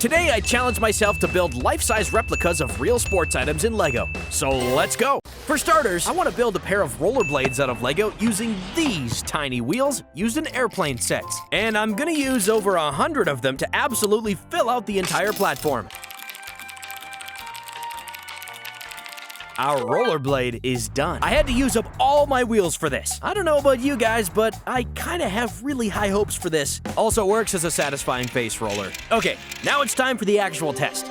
Today I challenged myself to build life-size replicas of real sports items in LEGO. So let's go! For starters, I want to build a pair of rollerblades out of LEGO using these tiny wheels used in airplane sets. And I'm gonna use over 100 of them to absolutely fill out the entire platform. Our rollerblade is done. I had to use up all my wheels for this. I don't know about you guys, but I kinda have really high hopes for this. Also works as a satisfying face roller. Okay, now it's time for the actual test.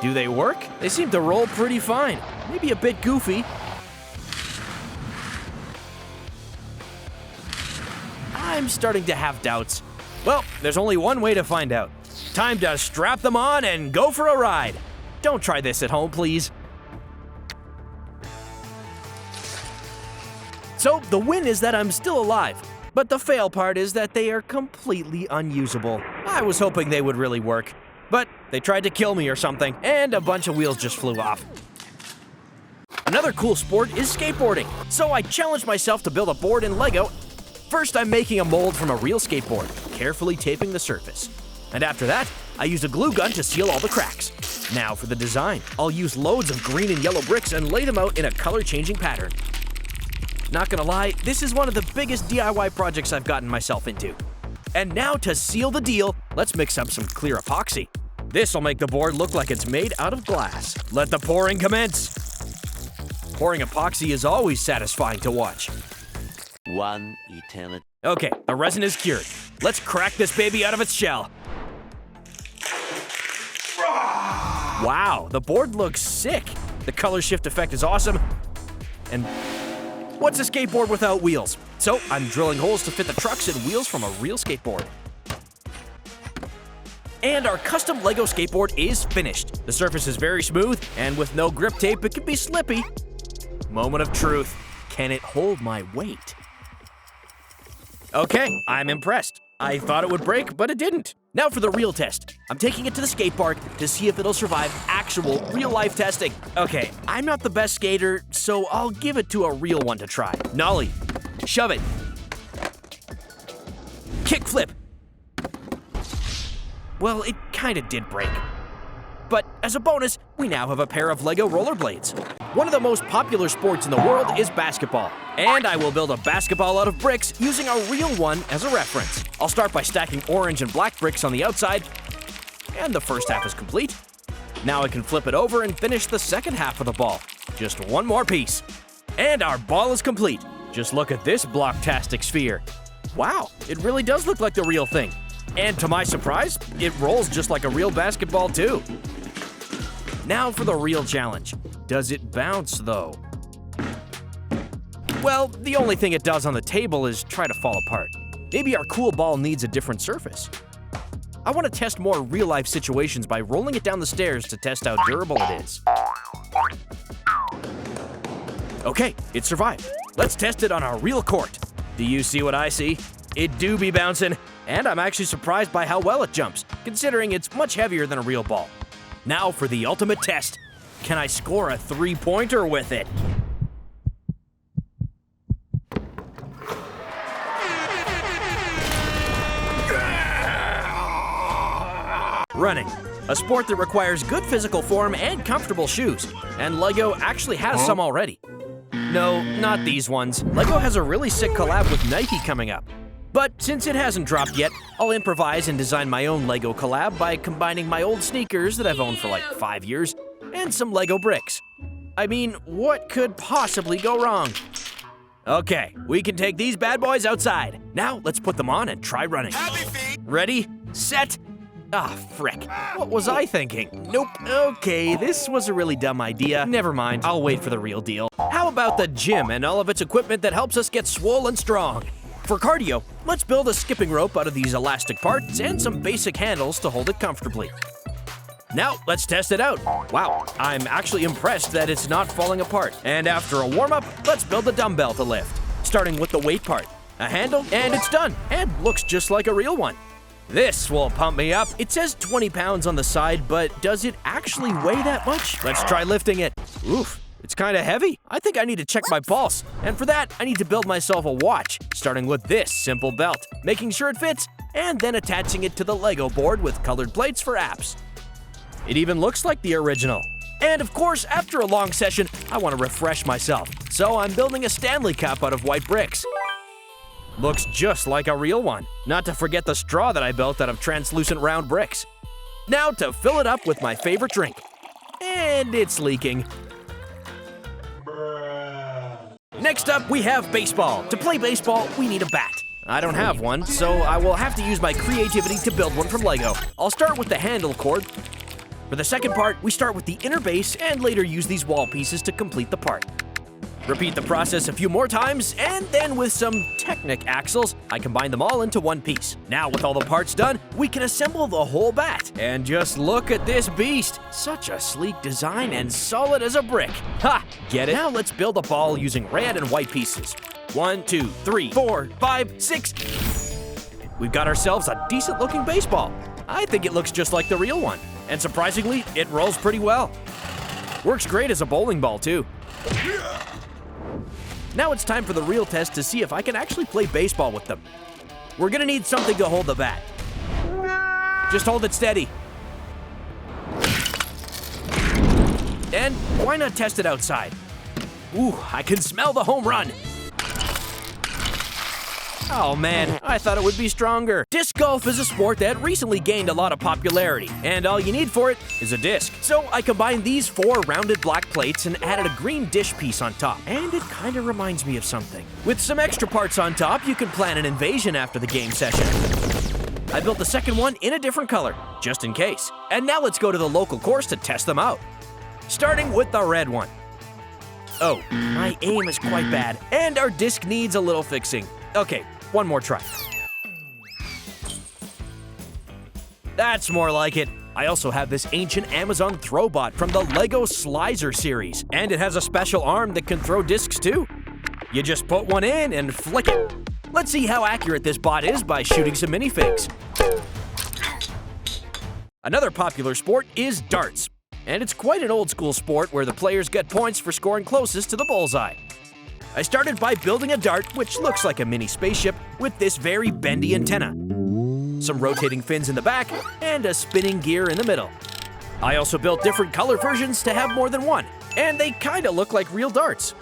Do they work? They seem to roll pretty fine. Maybe a bit goofy. I'm starting to have doubts. Well, there's only one way to find out. Time to strap them on and go for a ride. Don't try this at home, please. So the win is that I'm still alive, but the fail part is that they are completely unusable. I was hoping they would really work, but they tried to kill me or something, and a bunch of wheels just flew off. Another cool sport is skateboarding, so I challenged myself to build a board in LEGO. First, I'm making a mold from a real skateboard, carefully taping the surface. And after that, I used a glue gun to seal all the cracks. Now for the design. I'll use loads of green and yellow bricks and lay them out in a color-changing pattern. Not gonna lie, this is one of the biggest DIY projects I've gotten myself into. And now to seal the deal, let's mix up some clear epoxy. This'll make the board look like it's made out of glass. Let the pouring commence. Pouring epoxy is always satisfying to watch. One eternity. Okay, the resin is cured. Let's crack this baby out of its shell. Wow, the board looks sick. The color shift effect is awesome. And what's a skateboard without wheels? So I'm drilling holes to fit the trucks and wheels from a real skateboard. And our custom LEGO skateboard is finished. The surface is very smooth, and with no grip tape, it can be slippy. Moment of truth. Can it hold my weight? Okay, I'm impressed. I thought it would break, but it didn't. Now for the real test. I'm taking it to the skate park to see if it'll survive actual real-life testing. Okay, I'm not the best skater, so I'll give it to a real one to try. Nollie. Shove it. Kickflip. Well, it kinda did break. But as a bonus, we now have a pair of LEGO rollerblades. One of the most popular sports in the world is basketball. And I will build a basketball out of bricks using a real one as a reference. I'll start by stacking orange and black bricks on the outside, and the first half is complete. Now I can flip it over and finish the second half of the ball. Just one more piece. And our ball is complete. Just look at this blocktastic sphere. Wow, it really does look like the real thing. And to my surprise, it rolls just like a real basketball too. Now for the real challenge. Does it bounce though? Well, the only thing it does on the table is try to fall apart. Maybe our cool ball needs a different surface. I want to test more real-life situations by rolling it down the stairs to test how durable it is. Okay, it survived. Let's test it on our real court. Do you see what I see? It do be bouncing, and I'm actually surprised by how well it jumps, considering it's much heavier than a real ball. Now for the ultimate test. Can I score a three-pointer with it? Running, a sport that requires good physical form and comfortable shoes, and LEGO actually has some already. No, not these ones. LEGO has a really sick collab with Nike coming up. But since it hasn't dropped yet, I'll improvise and design my own LEGO collab by combining my old sneakers that I've owned for like 5 years and some LEGO bricks. I mean, what could possibly go wrong? Okay, we can take these bad boys outside. Now let's put them on and try running. Ready, set, ah, frick. What was I thinking? Nope. Okay, this was a really dumb idea. Never mind, I'll wait for the real deal. How about the gym and all of its equipment that helps us get swole and strong? For cardio, let's build a skipping rope out of these elastic parts and some basic handles to hold it comfortably. Now, let's test it out. Wow, I'm actually impressed that it's not falling apart. And after a warm-up, let's build a dumbbell to lift. Starting with the weight part. A handle, and it's done. And looks just like a real one. This will pump me up. It says 20 pounds on the side, but does it actually weigh that much? Let's try lifting it. Oof. It's kind of heavy. I think I need to check my pulse. And for that, I need to build myself a watch, starting with this simple belt, making sure it fits, and then attaching it to the LEGO board with colored plates for apps. It even looks like the original. And of course, after a long session, I want to refresh myself. So I'm building a Stanley Cup out of white bricks. Looks just like a real one. Not to forget the straw that I built out of translucent round bricks. Now to fill it up with my favorite drink. And it's leaking. Next up, we have baseball. To play baseball, we need a bat. I don't have one, so I will have to use my creativity to build one from Lego. I'll start with the handle cord. For the second part, we start with the inner base and later use these wall pieces to complete the part. Repeat the process a few more times, and then with some Technic axles, I combine them all into one piece. Now with all the parts done, we can assemble the whole bat. And just look at this beast. Such a sleek design and solid as a brick. Ha! Get it? Now let's build a ball using red and white pieces. 1, 2, 3, 4, 5, 6. We've got ourselves a decent looking baseball. I think it looks just like the real one. And surprisingly, it rolls pretty well. Works great as a bowling ball too. Now it's time for the real test to see if I can actually play baseball with them. We're gonna need something to hold the bat. Just hold it steady. And why not test it outside? Ooh, I can smell the home run. Oh man, I thought it would be stronger. Disc golf is a sport that recently gained a lot of popularity, and all you need for it is a disc. So I combined these 4 rounded black plates and added a green dish piece on top. And it kinda reminds me of something. With some extra parts on top, you can plan an invasion after the game session. I built the second one in a different color, just in case. And now let's go to the local course to test them out. Starting with the red one. Oh, my aim is quite bad, and our disc needs a little fixing. Okay, one more try. That's more like it. I also have this ancient Amazon Throwbot from the Lego Slicer series, and it has a special arm that can throw discs too. You just put one in and flick it. Let's see how accurate this bot is by shooting some minifigs. Another popular sport is darts, and it's quite an old school sport where the players get points for scoring closest to the bullseye. I started by building a dart, which looks like a mini spaceship, with this very bendy antenna, some rotating fins in the back, and a spinning gear in the middle. I also built different color versions to have more than one, and they kinda look like real darts.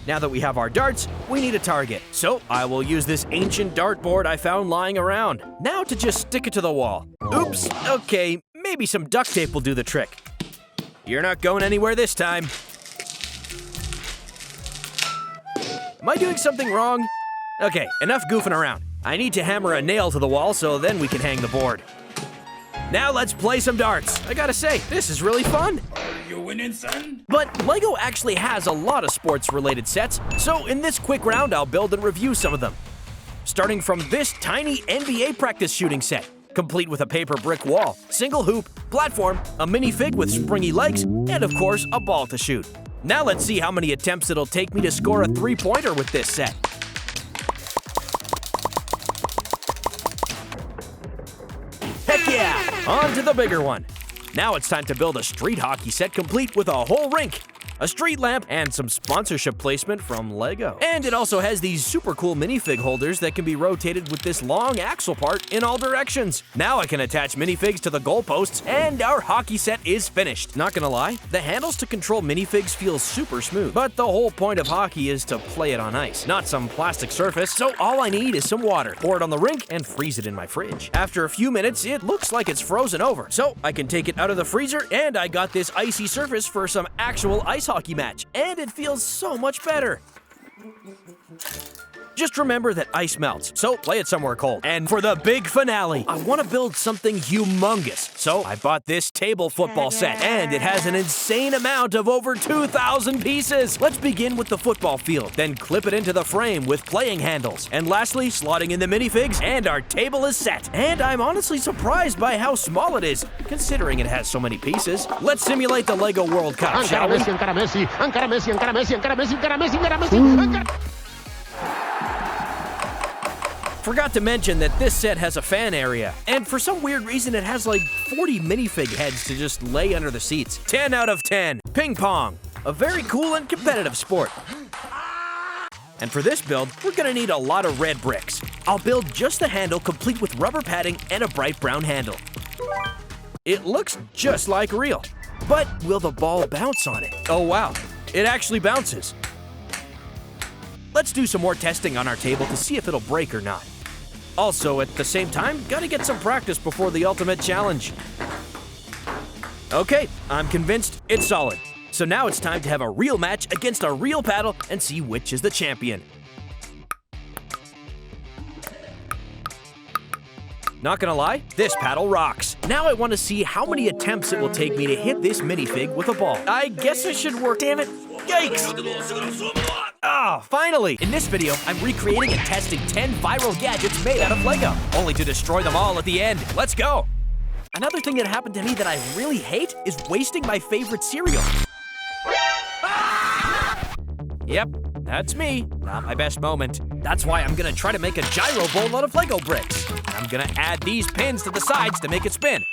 Now that we have our darts, we need a target, so I will use this ancient dartboard I found lying around. Now to just stick it to the wall. Oops, okay, maybe some duct tape will do the trick. You're not going anywhere this time. Am I doing something wrong? Okay, enough goofing around. I need to hammer a nail to the wall so then we can hang the board. Now let's play some darts. I gotta say, this is really fun. Are you winning, son? But Lego actually has a lot of sports-related sets, so in this quick round, I'll build and review some of them. Starting from this tiny NBA practice shooting set, complete with a paper brick wall, single hoop, platform, a minifig with springy legs, and of course, a ball to shoot. Now let's see how many attempts it'll take me to score a three-pointer with this set. Heck yeah! On to the bigger one. Now it's time to build a street hockey set complete with a whole rink, a street lamp, and some sponsorship placement from Lego. And it also has these super cool minifig holders that can be rotated with this long axle part in all directions. Now I can attach minifigs to the goalposts, and our hockey set is finished. Not gonna lie, the handles to control minifigs feel super smooth, but the whole point of hockey is to play it on ice, not some plastic surface, so all I need is some water, pour it on the rink, and freeze it in my fridge. After a few minutes, it looks like it's frozen over, so I can take it out of the freezer, and I got this icy surface for some actual ice hockey match, and it feels so much better. Just remember that ice melts, so play it somewhere cold. And for the big finale, I want to build something humongous, so I bought this table football set, and it has an insane amount of over 2,000 pieces. Let's begin with the football field, then clip it into the frame with playing handles, and lastly, slotting in the minifigs, and our table is set. And I'm honestly surprised by how small it is, considering it has so many pieces. Let's simulate the Lego World Cup, shall we? Forgot to mention that this set has a fan area, and for some weird reason it has like 40 minifig heads to just lay under the seats. 10 out of 10. Ping pong, a very cool and competitive sport. And for this build, we're gonna need a lot of red bricks. I'll build just the handle complete with rubber padding and a bright brown handle. It looks just like real. But will the ball bounce on it? Oh wow, it actually bounces. Let's do some more testing on our table to see if it'll break or not. Also, at the same time, gotta get some practice before the ultimate challenge. Okay, I'm convinced it's solid. So now it's time to have a real match against a real paddle and see which is the champion. Not gonna lie, this paddle rocks. Now I want to see how many attempts it will take me to hit this minifig with a ball. I guess it should work, damn it. Yikes! Ah, finally! In this video, I'm recreating and testing 10 viral gadgets made out of Lego, only to destroy them all at the end. Let's go! Another thing that happened to me that I really hate is wasting my favorite cereal. Yep, that's me. Not my best moment. That's why I'm gonna try to make a gyro bowl out of Lego bricks. I'm gonna add these pins to the sides to make it spin.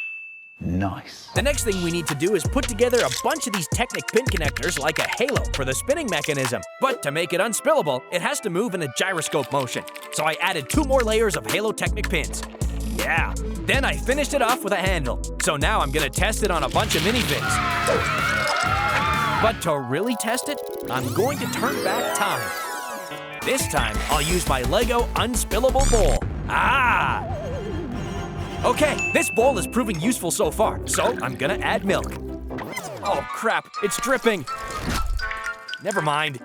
Nice. The next thing we need to do is put together a bunch of these Technic pin connectors like a halo for the spinning mechanism. But to make it unspillable, it has to move in a gyroscope motion. So I added 2 more layers of halo Technic pins. Yeah. Then I finished it off with a handle. So now I'm gonna test it on a bunch of minifigs. But to really test it, I'm going to turn back time. This time, I'll use my Lego unspillable bowl. Ah! Okay, this bowl is proving useful so far, so I'm gonna add milk. Oh crap, it's dripping. Never mind.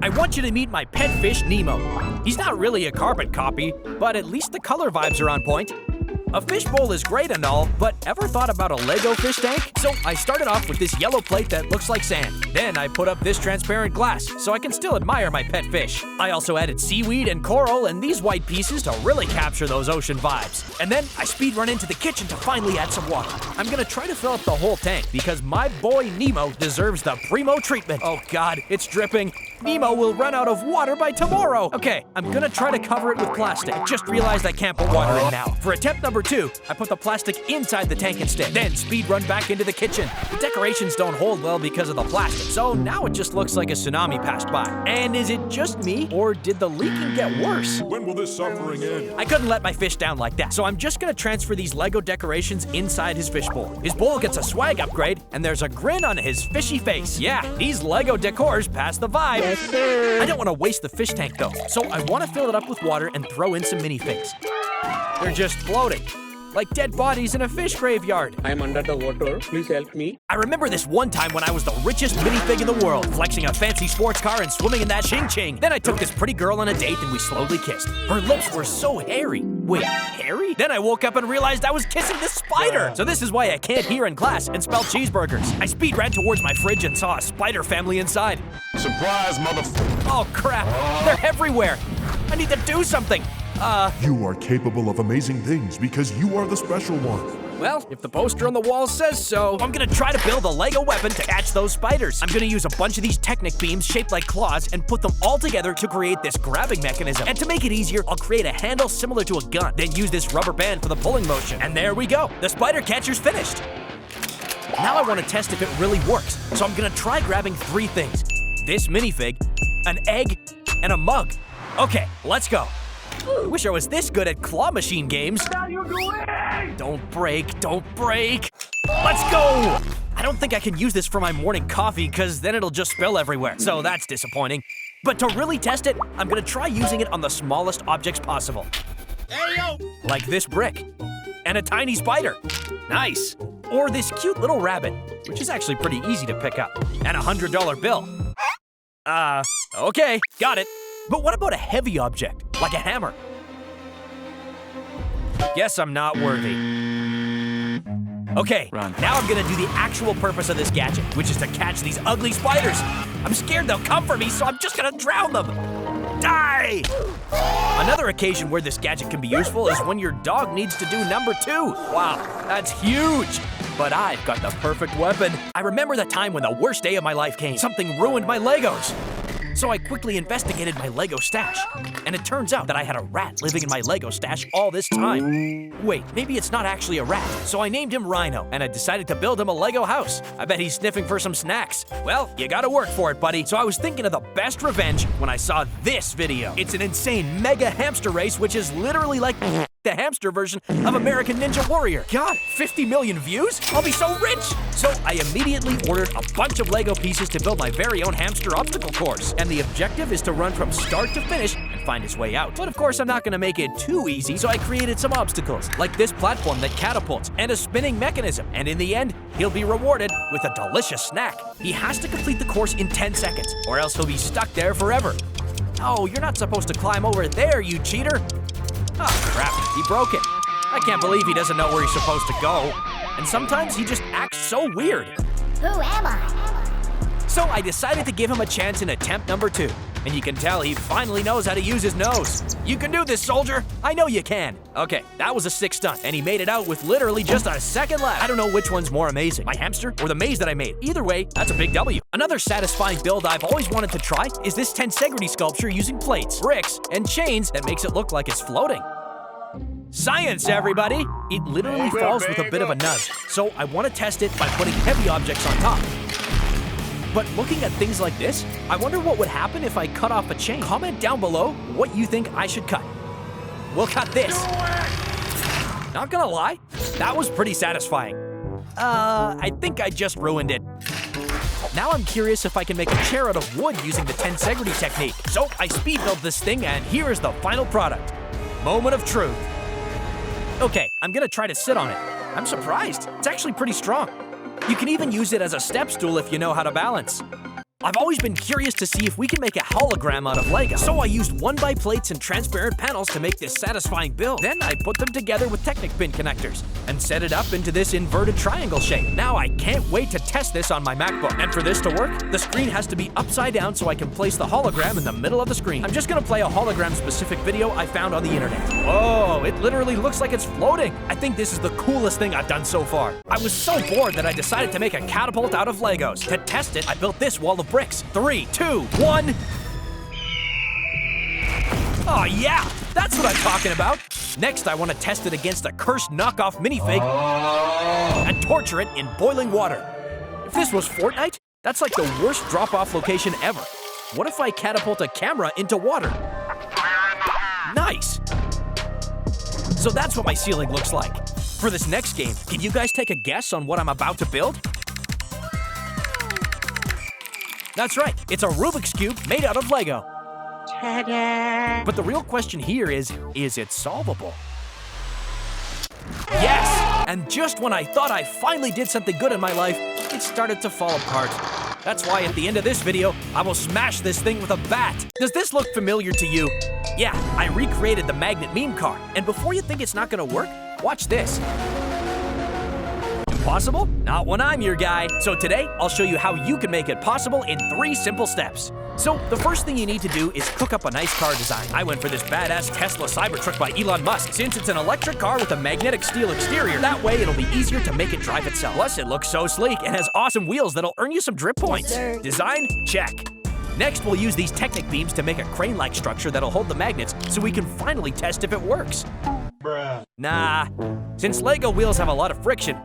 I want you to meet my pet fish, Nemo. He's not really a carbon copy, but at least the color vibes are on point. A fishbowl is great and all, but ever thought about a Lego fish tank? So I started off with this yellow plate that looks like sand. Then I put up this transparent glass, so I can still admire my pet fish. I also added seaweed and coral and these white pieces to really capture those ocean vibes. And then I speed run into the kitchen to finally add some water. I'm gonna try to fill up the whole tank because my boy Nemo deserves the primo treatment. Oh God, it's dripping. Nemo will run out of water by tomorrow. Okay, I'm gonna try to cover it with plastic. I just realized I can't put water in now. For attempt number 2, I put the plastic inside the tank instead. Then speed run back into the kitchen. The decorations don't hold well because of the plastic, so now it just looks like a tsunami passed by. And is it just me, or did the leaking get worse? When will this suffering end? I couldn't let my fish down like that, so I'm just gonna transfer these Lego decorations inside his fish bowl. His bowl gets a swag upgrade, and there's a grin on his fishy face. Yeah, these Lego decors pass the vibe. Yes, sir. I don't want to waste the fish tank though, so I want to fill it up with water and throw in some minifigs. They're just floating, like dead bodies in a fish graveyard. I'm under the water. Please help me. I remember this one time when I was the richest minifig in the world, flexing a fancy sports car and swimming in that ching-ching. Then I took this pretty girl on a date and we slowly kissed. Her lips were so hairy. Wait, hairy? Then I woke up and realized I was kissing this spider. So this is why I can't hear in class and spell cheeseburgers. I speed ran towards my fridge and saw a spider family inside. Surprise, motherfucker! Oh crap, they're everywhere. I need to do something. You are capable of amazing things because you are the special one. Well, if the poster on the wall says so, I'm gonna try to build a Lego weapon to catch those spiders. I'm gonna use a bunch of these Technic beams shaped like claws and put them all together to create this grabbing mechanism. And to make it easier, I'll create a handle similar to a gun, then use this rubber band for the pulling motion. And there we go, the spider catcher's finished. Now I want to test if it really works, so I'm gonna try grabbing 3 things. This minifig, an egg, and a mug. Okay, let's go. I wish I was this good at claw machine games. What are you doing? Don't break, don't break. Let's go! I don't think I can use this for my morning coffee because then it'll just spill everywhere, so that's disappointing. But to really test it, I'm gonna try using it on the smallest objects possible. Hey, yo! Like this brick. And a tiny spider. Nice. Or this cute little rabbit, which is actually pretty easy to pick up. And a $100 bill. Okay, got it. But what about a heavy object, like a hammer? Guess I'm not worthy. Okay, now I'm gonna do the actual purpose of this gadget, which is to catch these ugly spiders. I'm scared they'll come for me, so I'm just gonna drown them. Die! Another occasion where this gadget can be useful is when your dog needs to do number 2. Wow, that's huge. But I've got the perfect weapon. I remember the time when the worst day of my life came. Something ruined my Legos. So I quickly investigated my Lego stash, and it turns out that I had a rat living in my Lego stash all this time. Wait, maybe it's not actually a rat. So I named him Rhino, and I decided to build him a Lego house. I bet he's sniffing for some snacks. Well, you gotta work for it, buddy. So I was thinking of the best revenge when I saw this video. It's an insane mega hamster race, which is literally like the Hamster version of American Ninja Warrior. God, 50 million views? I'll be so rich! So I immediately ordered a bunch of Lego pieces to build my very own hamster obstacle course. And the objective is to run from start to finish and find his way out. But of course, I'm not gonna make it too easy, so I created some obstacles, like this platform that catapults and a spinning mechanism. And in the end, he'll be rewarded with a delicious snack. He has to complete the course in 10 seconds, or else he'll be stuck there forever. Oh, you're not supposed to climb over there, you cheater! Oh, crap, he broke it. I can't believe he doesn't know where he's supposed to go. And sometimes he just acts so weird. Who am I? So I decided to give him a chance in attempt number 2. And you can tell he finally knows how to use his nose. You can do this, soldier! I know you can! Okay, that was a sick stunt, and he made it out with literally just a second left. I don't know which one's more amazing, my hamster or the maze that I made. Either way, that's a big W. Another satisfying build I've always wanted to try is this Tensegrity sculpture using plates, bricks, and chains that makes it look like it's floating. Science, everybody! It literally falls with a bit of a nudge, so I want to test it by putting heavy objects on top. But looking at things like this, I wonder what would happen if I cut off a chain. Comment down below what you think I should cut. We'll cut this. Not gonna lie, that was pretty satisfying. I think I just ruined it. Now I'm curious if I can make a chair out of wood using the Tensegrity technique. So I speed built this thing, and here is the final product. Moment of truth. Okay, I'm gonna try to sit on it. I'm surprised. It's actually pretty strong. You can even use it as a step stool if you know how to balance. I've always been curious to see if we can make a hologram out of Lego. So I used 1x plates and transparent panels to make this satisfying build. Then I put them together with Technic pin connectors and set it up into this inverted triangle shape. Now I can't wait to test this on my MacBook. And for this to work, the screen has to be upside down so I can place the hologram in the middle of the screen. I'm just gonna play a hologram-specific video I found on the internet. Whoa, it literally looks like it's floating. I think this is the coolest thing I've done so far. I was so bored that I decided to make a catapult out of Legos. To test it, I built this wall of bricks. 3, 2, 1. Oh yeah, that's what I'm talking about. Next, I want to test it against a cursed knockoff minifig and torture it in boiling water. If this was Fortnite, that's like the worst drop-off location ever. What if I catapult a camera into water? Nice. So that's what my ceiling looks like. For this next game, can you guys take a guess on what I'm about to build? That's right, it's a Rubik's Cube made out of Lego. Ta-da! But the real question here is it solvable? Yes! And just when I thought I finally did something good in my life, it started to fall apart. That's why at the end of this video, I will smash this thing with a bat. Does this look familiar to you? Yeah, I recreated the magnet meme car. And before you think it's not gonna work, watch this. Possible? Not when I'm your guy. So today, I'll show you how you can make it possible in 3 simple steps. So the first thing you need to do is cook up a nice car design. I went for this badass Tesla Cybertruck by Elon Musk, since it's an electric car with a magnetic steel exterior. That way, it'll be easier to make it drive itself. Plus, it looks so sleek and has awesome wheels that'll earn you some drip points. Design? Check. Next, we'll use these Technic beams to make a crane-like structure that'll hold the magnets so we can finally test if it works. Bruh. Nah. Since Lego wheels have a lot of friction,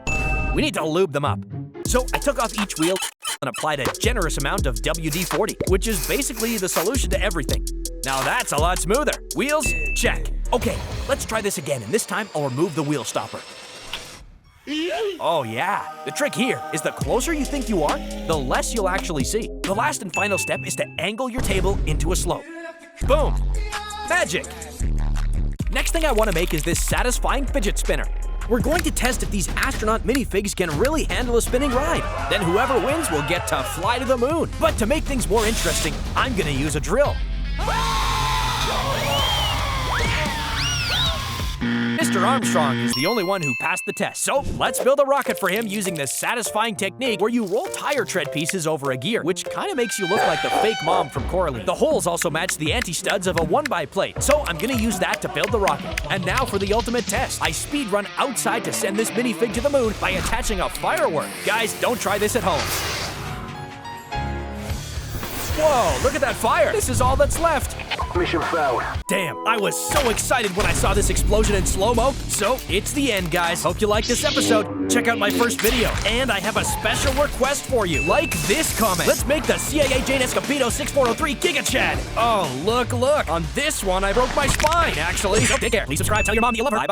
we need to lube them up. So I took off each wheel and applied a generous amount of WD-40, which is basically the solution to everything. Now that's a lot smoother. Wheels? Check. Okay, let's try this again, and this time I'll remove the wheel stopper. Oh yeah, the trick here is the closer you think you are, the less you'll actually see. The last and final step is to angle your table into a slope. Boom! Magic! Next thing I want to make is this satisfying fidget spinner. We're going to test if these astronaut minifigs can really handle a spinning ride. Then whoever wins will get to fly to the moon. But to make things more interesting, I'm gonna use a drill. Mr. Armstrong is the only one who passed the test, so let's build a rocket for him using this satisfying technique where you roll tire tread pieces over a gear, which kind of makes you look like the fake mom from Coraline. The holes also match the anti-studs of a 1x plate, so I'm gonna use that to build the rocket. And now for the ultimate test. I speed run outside to send this minifig to the moon by attaching a firework. Guys, don't try this at home. Whoa, look at that fire! This is all that's left. Mission failed. Damn, I was so excited when I saw this explosion in slow-mo. So, it's the end, guys. Hope you liked this episode. Check out my first video. And I have a special request for you. Like this comment. Let's make the CIA Jane Escobedo 6403 Giga Chad. Oh, look. On this one, I broke my spine, actually. So take care. Please subscribe. Tell your mom you love her. Bye-bye.